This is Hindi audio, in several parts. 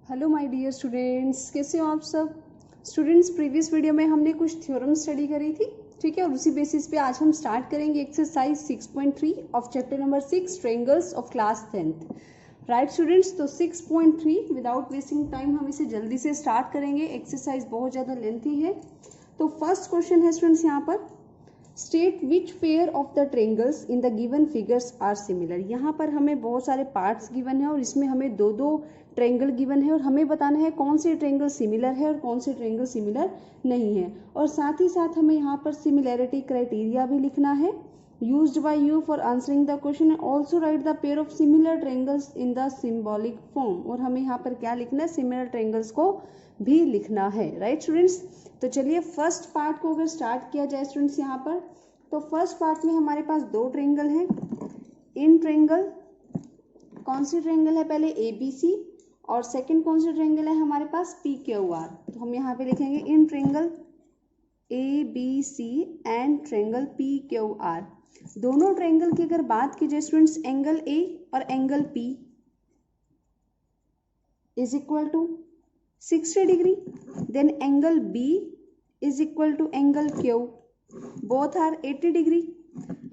हेलो माय डियर स्टूडेंट्स, कैसे हो आप सब स्टूडेंट्स। प्रीवियस वीडियो में हमने कुछ थ्योरम स्टडी करी थी, ठीक है, और उसी बेसिस पे आज हम स्टार्ट करेंगे exercise 6.3 of chapter number 6 triangles of class 10th। Right students, तो 6.3 विदाउट वेस्टिंग टाइम हम इसे जल्दी से स्टार्ट करेंगे। एक्सरसाइज बहुत ज़्यादा लेंथी है। तो फर्स्ट क्वेश्चन है स्टूडेंट्स यहाँ पर, state which pair of the triangles in the given figures are similar. यहाँ पर हमें बहुत सारे पार्ट्स गिवन है और इसमें हमें दो दो ट्रायंगल गिवन है और हमें बताना है कौन से ट्रायंगल सिमिलर है और कौन से ट्रायंगल सिमिलर नहीं है। और साथ ही साथ हमें यहाँ पर सिमिलैरिटी क्राइटेरिया भी लिखना है, used by you for answering the question, and also write the pair of similar triangles in the symbolic form। और हमें यहाँ पर क्या लिखना है, सिमिलर ट्रायंगल्स को भी लिखना है। राइट स्टूडेंट्स, तो चलिए फर्स्ट पार्ट को अगर स्टार्ट किया जाए स्टूडेंट्स यहाँ पर, तो फर्स्ट पार्ट में हमारे पास दो ट्रायंगल हैं। इन ट्रायंगल, कौन सी ट्रायंगल है, पहले ABC, और सेकंड कौन सी ट्रायंगल है हमारे पास, PQR। तो हम यहाँ पे लिखेंगे in triangle ABC and triangle PQR। दोनों ट्रायंगल की अगर बात की जाए स्टूडेंट्स, एंगल A और angle P is equal to 60 degree, then angle B is equal to angle Q, both are 80 degree,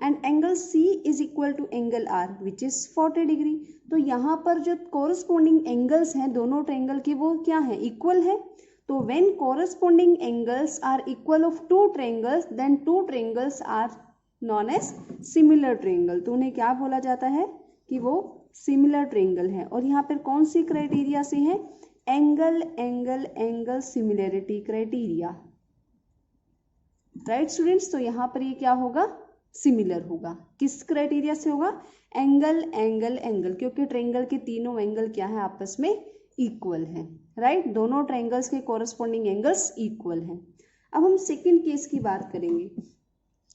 and angle C is equal to angle R which is 40 degree. तो यहाँ पर जो कोरस्पोंडिंग एंगल्स हैं दोनों ट्रायंगल की, वो क्या है, इक्वल है। तो when corresponding angles are equal of two triangles, then two triangles are known as similar triangle. तो उन्हें क्या बोला जाता है कि वो सिमिलर ट्रायंगल है। और यहाँ पर कौन सी क्राइटेरिया से है, angle angle angle similarity criteria. Right students, तो यहाँ पर ये क्या होगा, सिमिलर होगा। किस क्राइटेरिया से होगा, एंगल एंगल एंगल, क्योंकि ट्रायंगल के तीनों एंगल क्या है, आपस में इक्वल है। राइट, दोनों ट्रायंगल्स के कोरस्पोंडिंग एंगल्स इक्वल हैं। अब हम सेकंड केस की बात करेंगे।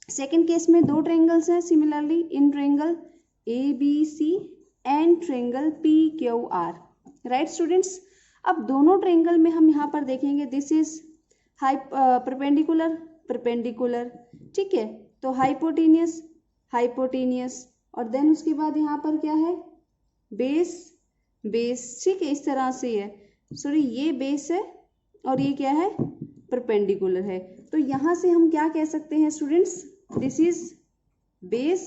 सेकंड केस में दो ट्रायंगल्स हैं similarly in triangle ABC and triangle PQR। Right students, अब दोनों ट्रायंगल में हम यहाँ पर देखेंगे, दिस इज परपेंडिकुलर परपेंडिकुलर, ठीक है, तो हाइपोटेनियस हाइपोटेनियस, और देन उसके बाद यहाँ पर क्या है, बेस बेस, ठीक है, इस तरह से है। सॉरी, ये बेस है और ये क्या है, परपेंडिकुलर है। तो यहाँ से हम क्या कह सकते हैं students, this is base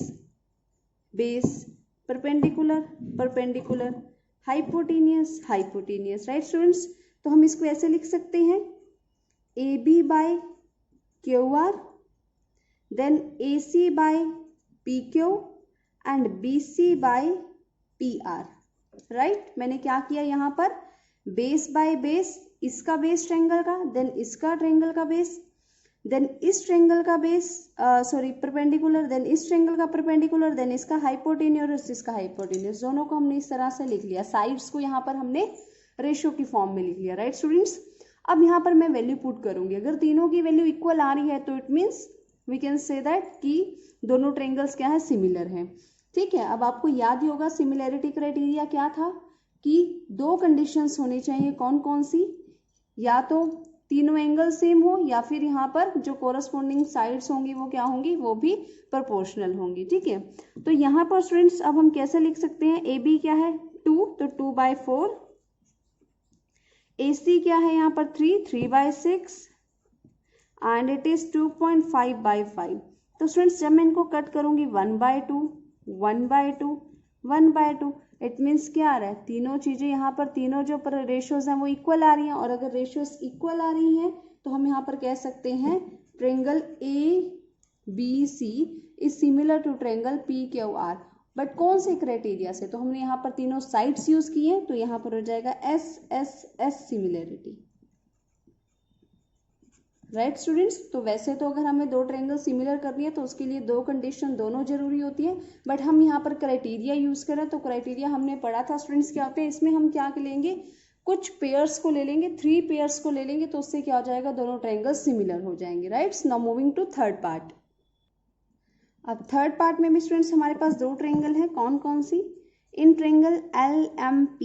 base, perpendicular perpendicular, hypotenuse hypotenuse. Right students, तो हम इसको ऐसे लिख सकते हैं, AB by QR, then AC by PQ and BC by PR। Right, मैंने क्या किया यहाँ पर, बेस बाय बेस, इसका बेस ट्रायंगल का, देन इसका ट्रायंगल का बेस, देन इस ट्रायंगल का बेस, सॉरी परपेंडिकुलर, देन इस ट्रायंगल का परपेंडिकुलर, देन इसका हाइपोटेन्यूस, इसका हाइपोटेन्यूस, दोनों को हमने इस तरह से लिख लिया। साइड्स को यहाँ पर हमने रेशियो की फॉर्म में लिख लिया। राइट स्टूडेंट्स, अब यहाँ पर मैं वैल्यू पुट करूंगी, अगर तीनों की वैल्यू इक्वल आ रही है तो it means we can say that कि दोनों ट्रायंगल्स क्या है, सिमिलर हैं। ठीक है, अब आपको याद ही होगा सिमिलैरिटी क्राइटेरिया क्या था, कि दो कंडीशंस होनी चाहिए, कौन कौन सी, या तो तीनों एंगल सेम हो, या फिर यहाँ पर जो कोरस्पोंडिंग साइड्स होंगी वो क्या होंगी, वो भी प्रोपोर्शनल होंगी। ठीक है, तो यहाँ पर स्टूडेंट्स अब हम कैसे लिख सकते हैं, AB क्या है 2, तो 2/4, AC क्या है यहाँ पर 3/6, एंड इट इज 2.5/5। तो स्टूडेंट्स जब मैं इनको कट करूंगी 1/2 1/2 1/2, इट मीन्स क्या आ रहा है, तीनों चीजें यहाँ पर, तीनों जो पर रेशियोज हैं वो इक्वल आ रही हैं। और अगर रेशियोज इक्वल आ रही हैं तो हम यहाँ पर कह सकते हैं triangle ABC is similar to triangle PQR। But कौन से क्राइटेरिया से, तो हमने यहाँ पर तीनों साइड्स यूज किए हैं, तो यहाँ पर हो जाएगा S सिमिलैरिटी। राइट स्टूडेंट्स, तो वैसे तो अगर हमें दो ट्रायंगल सिमिलर करनी है तो उसके लिए दो कंडीशन दोनों जरूरी होती है, बट हम यहाँ पर क्राइटेरिया यूज करें तो क्राइटेरिया हमने पढ़ा था स्टूडेंट्स क्या होते हैं, इसमें हम क्या लेंगे, कुछ पेयर्स को ले लेंगे, 3 पेयर्स को ले लेंगे, तो उससे क्या हो जाएगा, दोनों ट्रायंगल सिमिलर हो जाएंगे। Right, now moving to third part. अब थर्ड पार्ट में भी स्टूडेंट्स हमारे पास दो ट्रायंगल है, कौन कौन सी, इन triangle LMP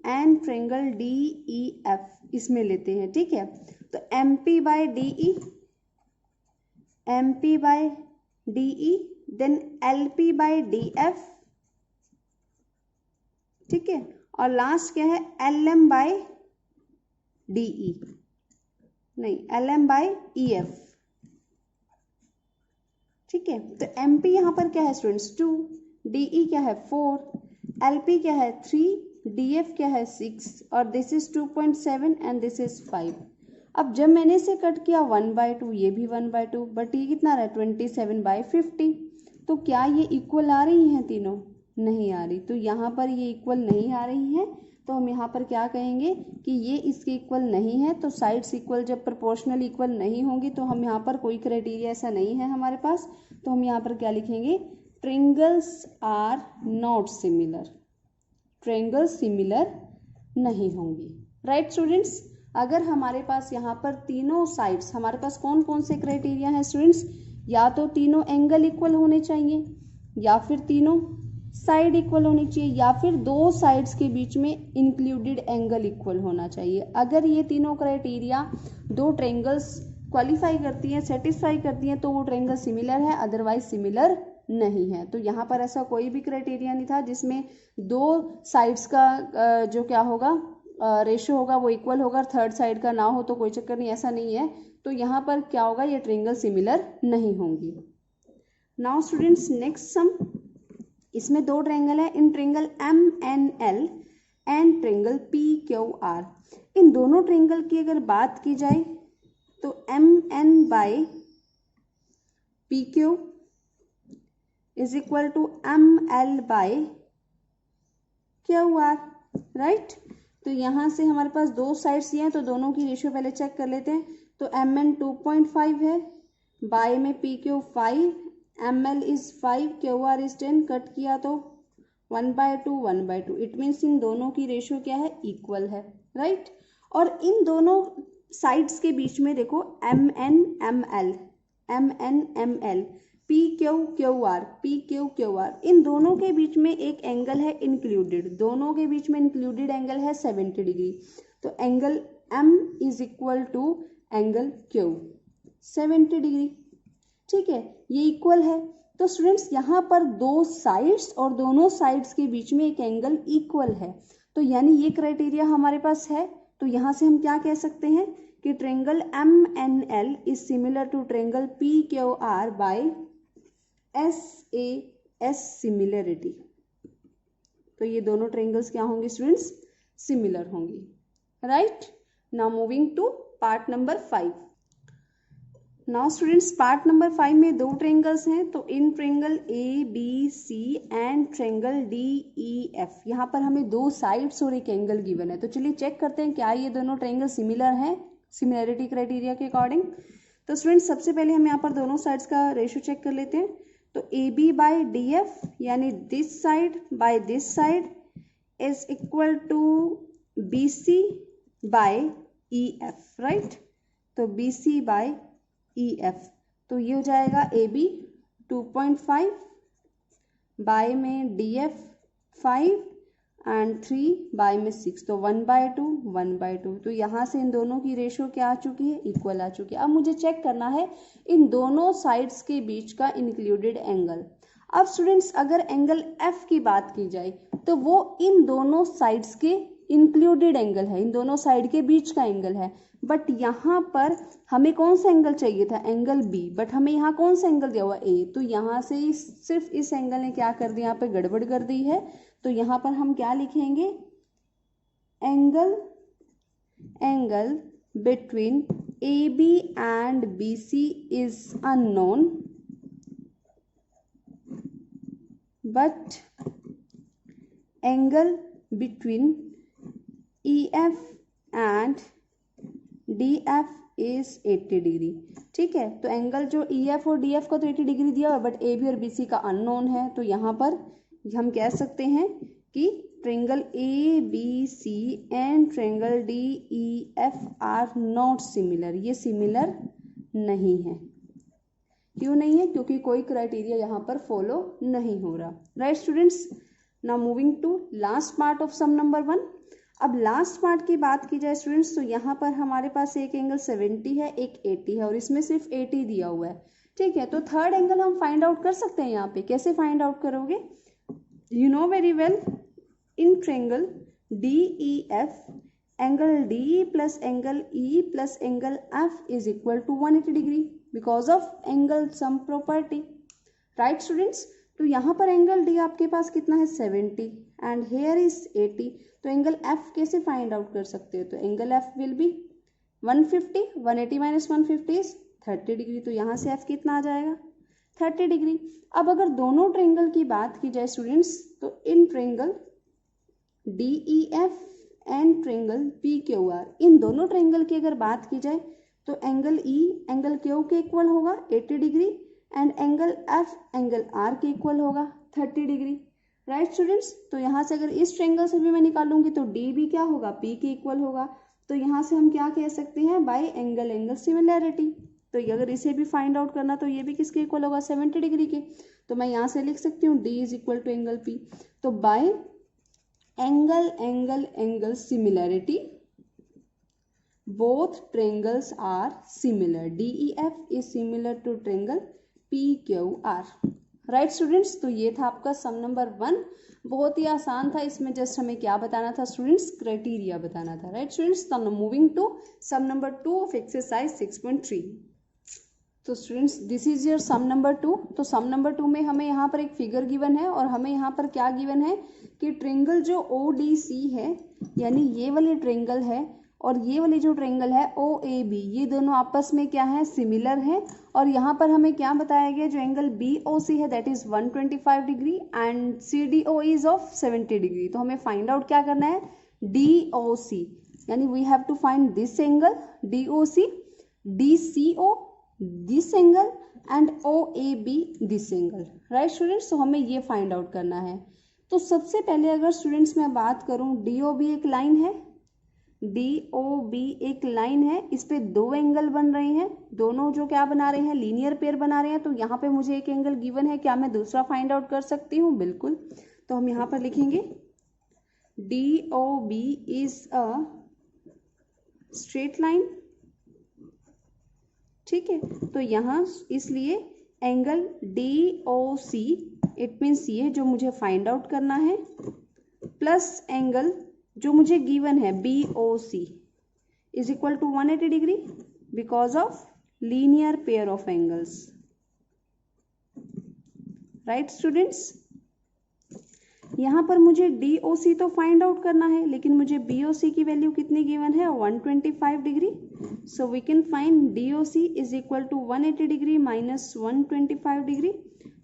and triangle DEF, इसमें लेते हैं। ठीक है, तो MP by DE, then LP by DF, ठीक है, और लास्ट क्या है LM बाय DE, नहीं LM बाय EF, ठीक है। तो MP यहाँ पर क्या है स्टूडेंट्स 2, DE क्या है 4, LP क्या है 3, DF क्या है 6 और this is 2.7 and this is 5। अब जब मैंने इसे कट किया 1/2, ये भी 1/2, बट ये कितना रहा 27/50। तो क्या ये इक्वल आ रही हैं तीनों? नहीं आ रही। तो यहाँ पर ये इक्वल नहीं आ रही हैं, तो हम यहाँ पर क्या कहेंगे कि ये इसके इक्वल नहीं है। तो साइड्स इक्वल जब प्रोपोर्शनल इक्वल नहीं होंगी तो हम यहाँ पर कोई क्राइटेरिया ऐसा नहीं है हमारे पास, तो हम यहाँ पर क्या लिखेंगे, triangles are not similar, triangles similar नहीं होंगी। राइट स्टूडेंट्स, अगर हमारे पास यहाँ पर तीनों साइड्स, हमारे पास कौन कौन से क्राइटेरिया हैं स्टूडेंट्स, या तो तीनों एंगल इक्वल होने चाहिए, या फिर तीनों साइड इक्वल होनी चाहिए, या फिर दो साइड्स के बीच में इंक्लूडेड एंगल इक्वल होना चाहिए। अगर ये तीनों क्राइटेरिया दो ट्रायंगल्स क्वालिफाई करती हैं, सेटिस्फाई करती हैं, तो वो ट्रायंगल सिमिलर है, अदरवाइज सिमिलर नहीं है। तो यहाँ पर ऐसा कोई भी क्राइटेरिया नहीं था जिसमें दो साइड्स का जो क्या होगा रेशियो होगा वो इक्वल होगा, थर्ड साइड का ना हो तो कोई चक्कर नहीं, ऐसा नहीं है। तो यहाँ पर क्या होगा, ये ट्रायंगल सिमिलर नहीं होंगी। नाउ स्टूडेंट्स नेक्स्ट सम, इसमें दो ट्रायंगल है, in triangle MNL and triangle PQR। इन दोनों ट्रायंगल की अगर बात की जाए तो MN by PQ is equal to ML by QR, right. तो यहाँ से हमारे पास दो साइड्स ये हैं, तो दोनों की रेशियो पहले चेक कर लेते हैं। तो MN 2.5 है, बाय में PQ 5, ML is 5, QR is 10, cut किया तो 1/2 1/2। इट मीन्स इन दोनों की रेशियो क्या है, इक्वल है, राइट। और इन दोनों साइड्स के बीच में देखो MN ML PQ QR, इन दोनों के बीच में एक एंगल है इंक्लूडेड, दोनों के बीच में इंक्लूडेड एंगल है 70 डिग्री। तो angle M is equal to angle Q 70 degree, ठीक है, ये इक्वल है। तो स्टूडेंट्स यहाँ पर दो साइड्स और दोनों साइड्स के बीच में एक एंगल इक्वल है, तो यानी ये क्राइटेरिया हमारे पास है। तो यहाँ से हम क्या कह सकते हैं कि triangle MNL is similar to triangle PQR by SAS similarity. तो ये दोनों ट्रायंगल्स क्या होंगे स्टूडेंट्स, सिमिलर होंगी, right. Now moving to part number 5। Now students part number 5 में दो ट्रायंगल्स हैं, तो in triangle ABC and triangle DEF, यहाँ पर हमें दो साइड्स और एक एंगल गिवन है। तो चलिए चेक करते हैं क्या ये दोनों ट्रायंगल सिमिलर हैं सिमिलरिटी क्राइटेरिया के अकॉर्डिंग। तो स्टूडेंट्स सबसे पहले हम यहाँ पर दोनों साइड्स का रेशियो चेक कर लेते हैं। तो AB बाय DF यानी this side by this side is equal to BC by EF, right. तो BC बाय EF, तो ये हो जाएगा AB 2.5 बाय में DF 5 एंड 3 बाय में 6, तो 1/2 1/2। तो यहाँ से इन दोनों की रेशियो क्या आ चुकी है, इक्वल आ चुकी है। अब मुझे चेक करना है इन दोनों साइड्स के बीच का इंक्लूडेड एंगल। अब स्टूडेंट्स अगर एंगल F की बात की जाए तो वो इन दोनों साइड्स के इंक्लूडेड एंगल है, इन दोनों साइड के बीच का एंगल है। बट यहाँ पर हमें कौन सा एंगल चाहिए था, एंगल B, बट हमें यहाँ कौन सा एंगल दिया हुआ A। तो यहाँ से सिर्फ इस एंगल ने क्या कर दिया, यहाँ पे गड़बड़ कर दी है। तो यहाँ पर हम क्या लिखेंगे, angle between AB and BC is unknown but angle between EF and DF is 80 degree, ठीक है। तो एंगल जो EF और DF का तो 80 डिग्री दिया हुआ है, बट AB और BC का अननोन है। तो यहाँ पर हम कह सकते हैं कि triangle ABC and triangle DEF are not similar, ये सिमिलर नहीं है। क्यों नहीं है, क्योंकि कोई क्राइटेरिया यहाँ पर फॉलो नहीं हो रहा, right students. Now moving to last part of sum number 1। अब लास्ट पार्ट की बात की जाए स्टूडेंट्स, तो यहाँ पर हमारे पास एक एंगल 70 है, एक 80 है, और इसमें सिर्फ 80 दिया हुआ है, ठीक है। तो थर्ड एंगल हम फाइंड आउट कर सकते हैं। यहाँ पे कैसे फाइंड आउट करोगे, you know very well, in triangle DEF angle D plus angle E plus angle F is equal to 180 degree because of angle sum property, right students. तो यहाँ पर एंगल डी आपके पास कितना है 70 एंड हेयर इज 80, तो एंगल एफ कैसे फाइंड आउट कर सकते हो, तो angle F will be 150, 180 minus 150 is 30 degree, तो यहाँ से एफ कितना आ जाएगा 30 डिग्री। अब अगर दोनों ट्रेंगल की बात की जाए स्टूडेंट्स, तो इन triangle D E F and triangle P Q R, इन दोनों ट्रेंगल की अगर बात की जाए तो एंगल ई एंगल क्यू के इक्वल होगा 80 degree and angle F angle R के इक्वल होगा 30 डिग्री, राइट स्टूडेंट्स। तो यहाँ से अगर इस ट्रेंगल से भी मैं निकालूंगी तो डी भी क्या होगा पी के इक्वल होगा, तो यहाँ से हम क्या कह सकते हैं बाय एंगल एंगल सिमिलैरिटी। तो अगर इसे भी फाइंड आउट करना तो ये भी किसके इक्वल होगा 70 डिग्री के, तो मैं यहाँ से लिख सकती हूँ D is equal to angle P. तो by angle angle angle similarity both triangles are similar, DEF is similar to triangle PQR, right students. तो ये था आपका सम नंबर 1, बहुत ही आसान था, इसमें जस्ट हमें क्या बताना था स्टूडेंट्स, क्राइटेरिया बताना था, राइट स्टूडेंट्स। तो moving to sum number 2 of exercise 6.3। तो students this is your sum number 2। तो सम नंबर 2 में हमें यहाँ पर एक फिगर गिवन है और हमें यहाँ पर क्या गिवन है कि ट्रेंगल जो ODC है, यानी ये वाली ट्रेंगल है और ये वाली जो ट्रेंगल है OAB, ये दोनों आपस में क्या है सिमिलर है। और यहाँ पर हमें क्या बताया गया, जो एंगल BOC है that is 125 degree and CDO is of 70 degree. तो हमें फाइंड आउट क्या करना है DOC, यानी we have to find this angle DOC, DCO this angle and OAB this angle, right students. तो हमें ये फाइंड आउट करना है। तो सबसे पहले अगर स्टूडेंट्स मैं बात करूं, DOB एक लाइन है, DOB एक लाइन है, इस पे दो एंगल बन रहे हैं, दोनों जो क्या बना रहे हैं लीनियर पेयर बना रहे हैं। तो यहाँ पे मुझे एक एंगल गिवन है, क्या मैं दूसरा फाइंड आउट कर सकती हूँ, बिल्कुल। तो हम यहाँ पर लिखेंगे DOB is a straight line, ठीक है। तो यहाँ इसलिए एंगल DOC इट मीन्स ये जो मुझे फाइंड आउट करना है प्लस एंगल जो मुझे गिवन है BOC is equal to 180 degree because of linear pair of angles, right students. यहाँ पर मुझे DOC तो फाइंड आउट करना है, लेकिन मुझे BOC की वैल्यू कितनी गिवन है 125 degree. So we can find DOC is equal to 180 degree minus 125 degree,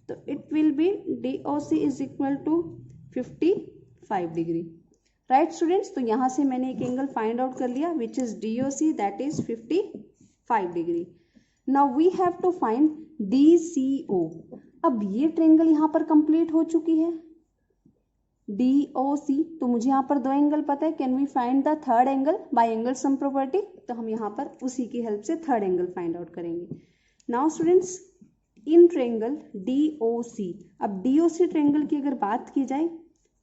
तो it will be DOC is equal to 55 degree, right students. तो यहाँ से मैंने एक एंगल फाइंड आउट कर लिया which is DOC that is 55 degree. Now we have to find DCO। अब ये ट्रेंगल यहाँ पर कंप्लीट हो चुकी है DOC, तो मुझे यहाँ पर दो एंगल पता है, can we find the third angle by angle sum property. तो हम यहाँ पर उसी की हेल्प से थर्ड एंगल फाइंड आउट करेंगे। Now students in triangle DOC, अब DOC ट्रेंगल की अगर बात की जाए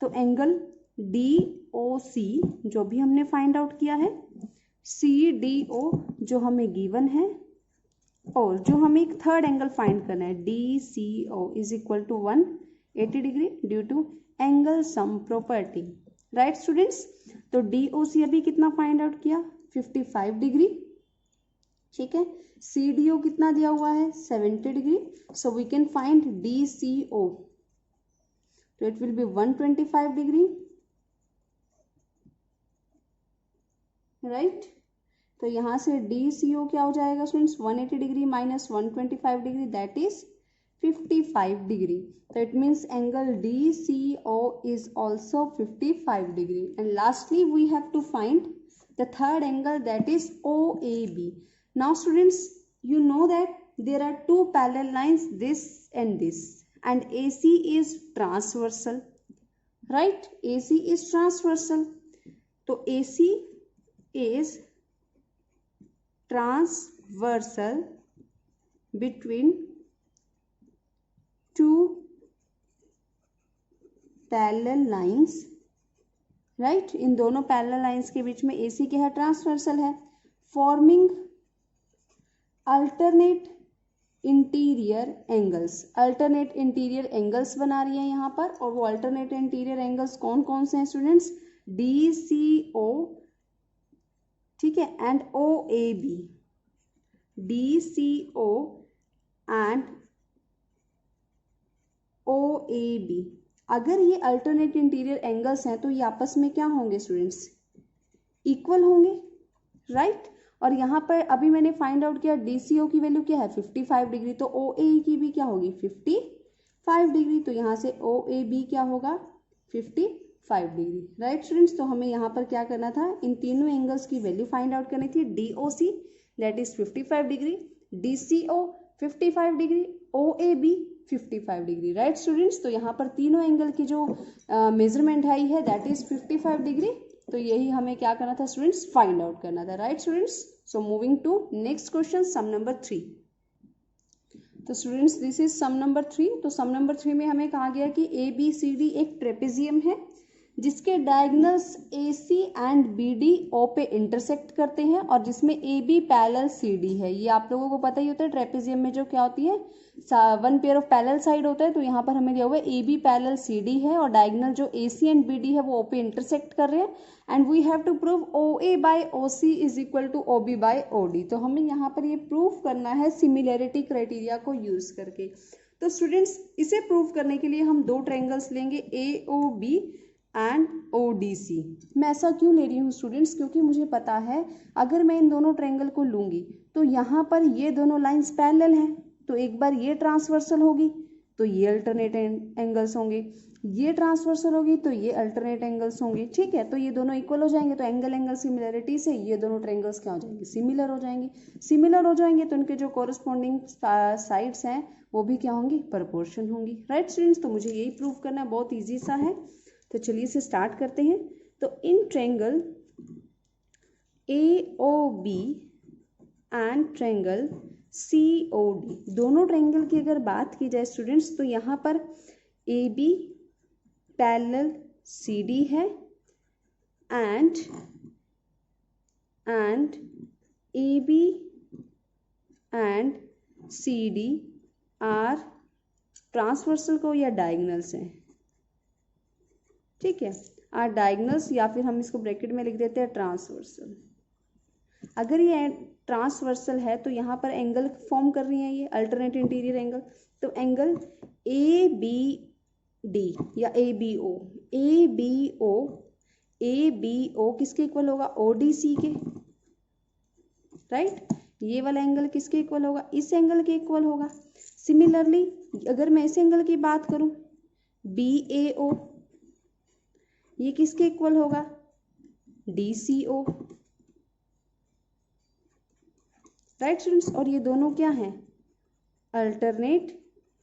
तो एंगल DOC जो भी हमने फाइंड आउट किया है, CDO जो हमें गिवन है, और जो हमें एक थर्ड एंगल फाइंड करना है DCO is equal to 180 degree due to angle sum property, right students. तो DOC अभी कितना फाइंड आउट किया 55 डिग्री, ठीक है। CDO कितना दिया हुआ है 70 degree, so we can find DCO, तो it will be 125 degree, right. तो यहाँ से DCO क्या हो जाएगा students 180 degree minus 125 degree that is 55 degree. So it means angle DCO is also 55 degree. And lastly, we have to find the third angle that is OAB. Now students, you know that there are two parallel lines, this and this, and AC is transversal, right? AC is transversal. So AC is transversal between two parallel lines, right. इन दोनों पैरेलल लाइंस के बीच में AC क्या है ट्रांसवर्सल है, forming alternate interior angles. Alternate interior angles बना रही है यहाँ पर, और वो अल्टरनेट इंटीरियर एंगल्स कौन कौन से हैं स्टूडेंट्स, DCO ठीक है, and O A B, D C O and O A B, अगर ये अल्टरनेट इंटीरियर एंगल्स हैं तो ये आपस में क्या होंगे स्टूडेंट्स, इक्वल होंगे, राइट। और यहाँ पर अभी मैंने फाइंड आउट किया DCO की वैल्यू क्या है 55 डिग्री, तो OAE की भी क्या होगी 55 डिग्री, तो यहाँ से OAB क्या होगा 55 डिग्री, राइट स्टूडेंट्स। तो हमें यहाँ पर क्या करना था, इन तीनों एंगल्स की वैल्यू फाइंड आउट करनी थी। DOC that is 55 degree, DCO 55 degree, OAB 55 degree, right students. तो यहाँ पर तीनों एंगल की जो मेजरमेंट आई है दैट इज 55 डिग्री, तो यही हमें क्या करना था स्टूडेंट्स, फाइंड आउट करना था, right students. So moving to next question, sum number 3। तो students this is sum number 3। तो सम नंबर 3 में हमें कहा गया कि ABCD एक ट्रेपेजियम है जिसके diagonals AC and BD O पे इंटरसेक्ट करते हैं और जिसमें AB पैरेलल CD है। ये आप लोगों को पता ही होता है, ट्रेपेजियम में जो क्या होती है, one pair of parallel side होता है। तो यहाँ पर हमें दिया हुआ है AB पैरेलल CD है और डायगोनल जो AC एंड BD है वो O पे इंटरसेक्ट कर रहे हैं, and we have to prove OA by OC is equal to OB by OD। तो हमें यहाँ पर ये प्रूव करना है सिमिलैरिटी क्राइटेरिया को यूज करके। तो स्टूडेंट्स इसे प्रूव करने के लिए हम दो ट्रायंगल्स लेंगे AOB एंड ODC। मैं ऐसा क्यों ले रही हूँ स्टूडेंट्स, क्योंकि मुझे पता है अगर मैं इन दोनों ट्रायंगल को लूंगी तो यहाँ पर ये दोनों लाइंस पैरेलल हैं, तो एक बार ये ट्रांसवर्सल होगी तो ये अल्टरनेट एंगल्स होंगे, ये ट्रांसवर्सल होगी तो ये अल्टरनेट एंगल्स होंगे, ठीक है। तो ये दोनों इक्वल हो जाएंगे, तो एंगल एंगल सिमिलरिटी से ये दोनों ट्रायंगल्स क्या हो जाएंगे, सिमिलर हो जाएंगे। सिमिलर हो जाएंगे तो उनके जो कॉरस्पॉन्डिंग साइड्स हैं वो भी क्या होंगी, प्रोपोर्शन होंगी, राइट स्टूडेंट्स। तो मुझे यही प्रूव करना है, बहुत ईजी सा है। तो चलिए इसे स्टार्ट करते हैं। तो in triangle AOB and triangle COD, दोनों ट्रायंगल की अगर बात की जाए स्टूडेंट्स तो यहाँ पर AB पैरेलल CD है and AB and CD are transversal को या डायगोनल्स हैं, ठीक है, आर डायगोनल्स, या फिर हम इसको ब्रैकेट में लिख देते हैं ट्रांसवर्सल। अगर ये ट्रांसवर्सल है तो यहाँ पर एंगल फॉर्म कर रही है ये अल्टरनेट इंटीरियर एंगल, तो एंगल ABD या ABO किसके इक्वल होगा, ODC के, राइट। ये वाला एंगल किसके इक्वल होगा, इस एंगल के इक्वल होगा। सिमिलरली अगर मैं इस एंगल की बात करूं BAO, ये किसके इक्वल होगा, DCO, राइट स्टूडेंट्स। और ये दोनों क्या हैं, अल्टरनेट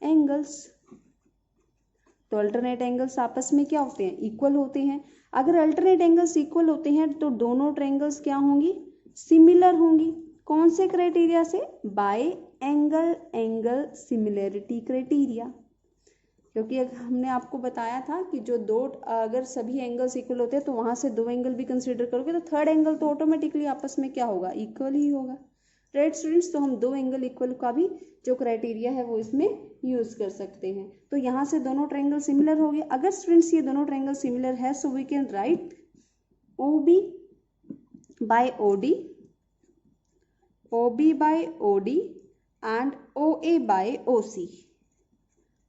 एंगल्स। तो अल्टरनेट एंगल्स आपस में क्या होते हैं, इक्वल होते हैं। अगर अल्टरनेट एंगल्स इक्वल होते हैं तो दोनों ट्रायंगल्स क्या होंगी, सिमिलर होंगी। कौन से क्राइटेरिया से, बाय एंगल सिमिलैरिटी क्राइटेरिया, क्योंकि हमने आपको बताया था कि जो दो अगर सभी एंगल्स इक्वल होते हैं तो वहां से दो एंगल भी कंसीडर करोगे तो थर्ड एंगल तो ऑटोमेटिकली आपस में क्या होगा, इक्वल ही होगा, राइट स्टूडेंट्स। तो हम दो एंगल इक्वल का भी जो क्राइटेरिया है वो इसमें यूज कर सकते हैं। तो यहाँ से दोनों ट्रायंगल सिमिलर हो गए। अगर स्टूडेंट्स ये दोनों ट्रायंगल सिमिलर है so we can write OB by OD, OB by OD and OA by OC।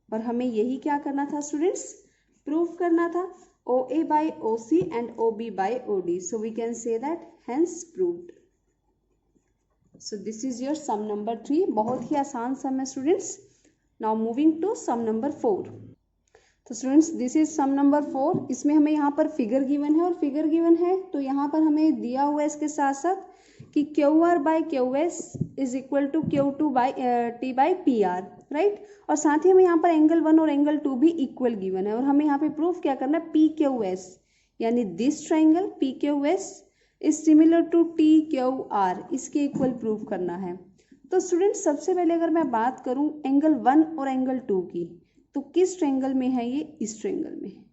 और हमें यही क्या करना था स्टूडेंट्स, प्रूव करना था, OA by OC and OB by OD। So we can say that hence proved. So this is your sum number 3, बहुत ही आसान सम है students. Now moving to sum number 4। तो students this is sum number 4। इसमें हमें यहाँ पर फिगर गिवन है, और फिगर गिवन है तो यहाँ पर हमें दिया हुआ है इसके साथ साथ कि QR by QS is equal to Q2 by T by PR, right. और साथ ही हमें यहाँ पर एंगल 1 और एंगल 2 भी इक्वल गिवन है, और हमें यहाँ पे प्रूफ क्या करना है, PQS यानी this triangle PQS is similar to TQR, इसके इक्वल प्रूफ करना है। तो स्टूडेंट सबसे पहले अगर मैं बात करूं एंगल 1 और एंगल 2 की, तो किस ट्रायंगल में है ये, इस ट्रायंगल में।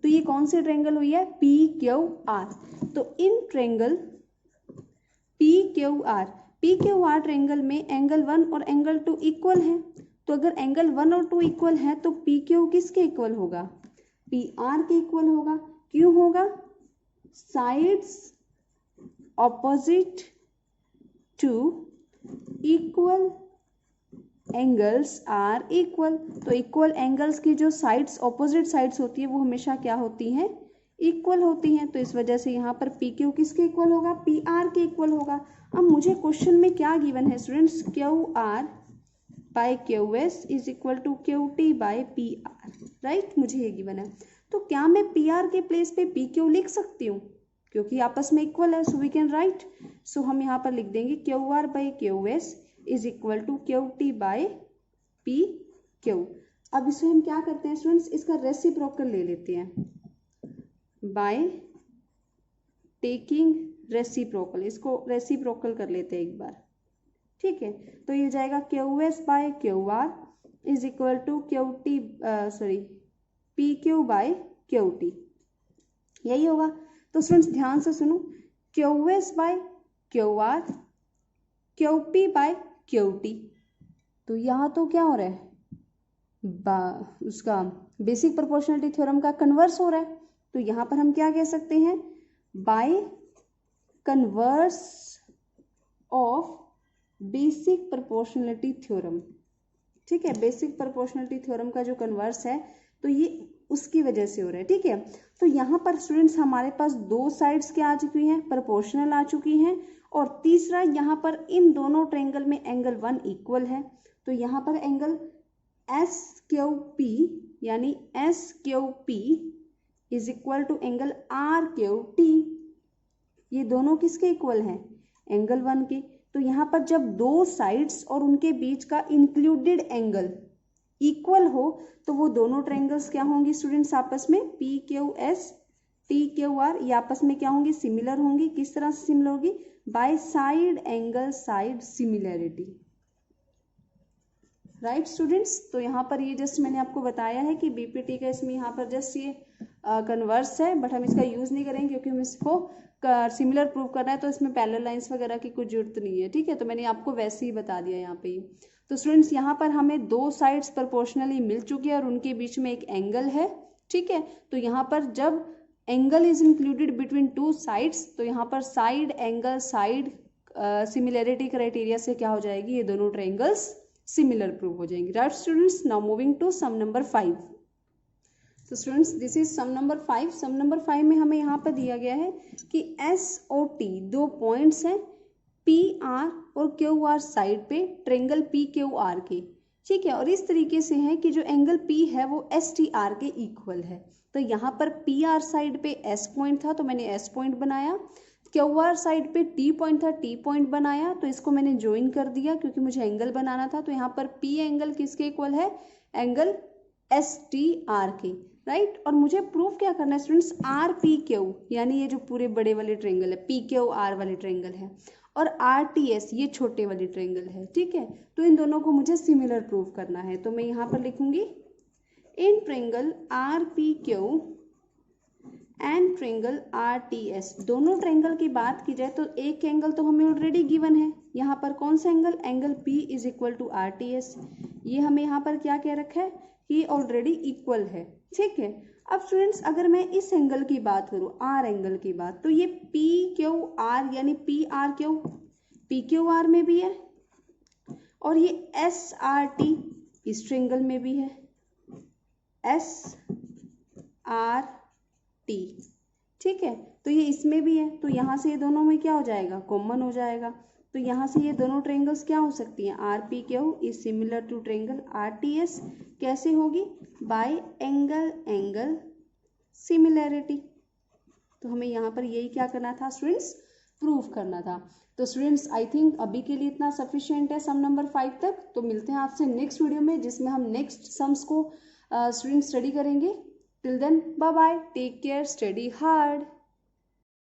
तो ये कौन सी ट्रायंगल हुई है, PQR। तो इन ट्रायंगल PQR ट्रायंगल में एंगल 1 और एंगल 2 इक्वल है। तो अगर एंगल 1 और 2 इक्वल है तो PQ किसके इक्वल होगा, PR के इक्वल होगा। क्यों होगा, sides opposite to equal angles are equal. तो इक्वल एंगल्स की जो साइड्स ऑपोजिट साइड्स होती है वो हमेशा क्या होती हैं, इक्वल होती हैं। तो इस वजह से यहाँ पर पी क्यू किसके इक्वल होगा, पी आर के इक्वल होगा। अब मुझे क्वेश्चन में क्या गिवन है students, Q R by Q S is equal to Q T by P R, right, मुझे ये गिवन है। तो क्या मैं पी आर के प्लेस पे पी क्यू लिख सकती हूँ, क्योंकि आपस में इक्वल है, सो वी कैन राइट। सो हम यहाँ पर लिख देंगे Q R by Q S is equal to Q T by P Q. अब इसे हम क्या करते हैं स्टूडेंट्स, इसका रेसिप्रोकल ले लेते हैं बाय टेकिंग रेसिप्रोकल, इसको रेसिप्रोकल कर लेते हैं एक बार, ठीक है। तो ये जाएगा Q S by Q R is equal to Q T P Q by Q T, यही होगा। तो स्टूडेंट्स ध्यान से सुनो, Q S by Q R Q P by Q T, तो यहाँ तो क्या हो रहा है, उसका बेसिक प्रोपोर्शनलिटी थ्योरम का कन्वर्स हो रहा है। तो यहाँ पर हम क्या कह सकते हैं, by converse of basic proportionality theorem, ठीक है। बेसिक प्रोपोर्शनलिटी थ्योरम का जो कन्वर्स है तो ये उसकी वजह से हो रहा है, ठीक है। तो यहाँ पर स्टूडेंट्स हमारे पास दो साइड्स क्या आ चुकी हैं, प्रोपोर्शनल आ चुकी हैं, और तीसरा यहाँ पर इन दोनों ट्रायंगल में एंगल 1 इक्वल है। तो यहाँ पर एंगल एस क्यू पी यानी S Q P is equal to angle R Q T, ये दोनों किसके इक्वल हैं, एंगल 1 के। तो यहाँ पर जब दो साइड्स और उनके बीच का इंक्लूडेड एंगल इक्वल हो तो वो दोनों ट्रायंगल्स क्या होंगी स्टूडेंट्स आपस में, P Q S T Q R, ये आपस में क्या होंगी, सिमिलर होंगी। किस तरह से सिमिलर होगी, by side angle side similarity, right students. तो यहाँ पर ये जस्ट मैंने आपको बताया है कि बीपीटी का इसमें यहाँ पर जस्ट ये कन्वर्स है, बट हम इसका यूज नहीं करेंगे क्योंकि हम इसको सिमिलर प्रूव करना है, तो इसमें पैरेलल लाइंस वगैरह की कुछ जरूरत नहीं है, ठीक है। तो मैंने आपको वैसे ही बता दिया यहाँ पे। तो स्टूडेंट्स यहाँ पर हमें दो साइड्स प्रोपोर्शनली मिल चुकी है और उनके बीच में एक एंगल है, ठीक है। तो यहाँ पर जब angle is included between two sides, तो यहाँ पर side angle side similarity criteria से क्या हो जाएगी, ये दोनों ट्रायंगल्स सिमिलर प्रूव हो जाएंगे, right students. Now moving to sum number 5। तो students this is sum number 5। Sum number 5 में हमें यहाँ पर दिया गया है कि एस ओ टी दो पॉइंट्स हैं पी आर और क्यू आर साइड पे ट्रायंगल पी क्यू आर के, ठीक है। और इस तरीके से है कि जो एंगल पी है वो एस टी आर के इक्वल है। तो यहाँ पर पी आर साइड पे एस पॉइंट था तो मैंने एस पॉइंट बनाया, क्यू आर साइड पे टी पॉइंट था, टी पॉइंट बनाया, तो इसको मैंने ज्वाइन कर दिया क्योंकि मुझे एंगल बनाना था। तो यहाँ पर पी एंगल किसके इक्वल है, एंगल एस टी आर के, राइट। और मुझे प्रूफ क्या करना है स्टूडेंट्स, आर पी क्यू यानी ये जो पूरे बड़े वाले ट्रायंगल है, पी क्यू आर वाले ट्रायंगल है, और आर टी एस ये छोटे वाले ट्रायंगल है, ठीक है। तो इन दोनों को मुझे सिमिलर प्रूव करना है। तो मैं यहाँ पर लिखूंगी in triangle are P Q and triangle R T S, दोनों ट्रायंगल की बात की जाए तो एक एंगल तो हमें ऑलरेडी गिवन है, यहाँ पर कौन सा angle, angle P is equal to R T S, ये हमें यहाँ पर क्या कह रखा है कि ऑलरेडी इक्वल है, ठीक है। अब स्टूडेंट्स अगर मैं इस एंगल की बात करूँ, आर एंगल की बात, तो ये पी क्यू आर यानी P R Q P Q are में भी है, और ये एस आर टी इस ट्रायंगल में भी है, एस आर टी, ठीक है। तो ये इसमें भी है, तो यहाँ से ये दोनों में क्या हो जाएगा, कॉमन हो जाएगा। तो यहाँ से ये दोनों ट्रायंगल्स क्या हो सकती हैं, R P Q is similar to triangle R T S, कैसे होगी, बाय एंगल एंगल सिमिलैरिटी। तो हमें यहाँ पर यही क्या करना था स्टूडेंट्स, प्रूव करना था। तो स्टूडेंट्स आई थिंक अभी के लिए इतना सफिशिएंट है सम नंबर 5 तक। तो मिलते हैं आपसे नेक्स्ट वीडियो में जिसमें हम नेक्स्ट सम्स को स्टूडेंट स्टडी करेंगे। Till then bye bye, take care, study hard.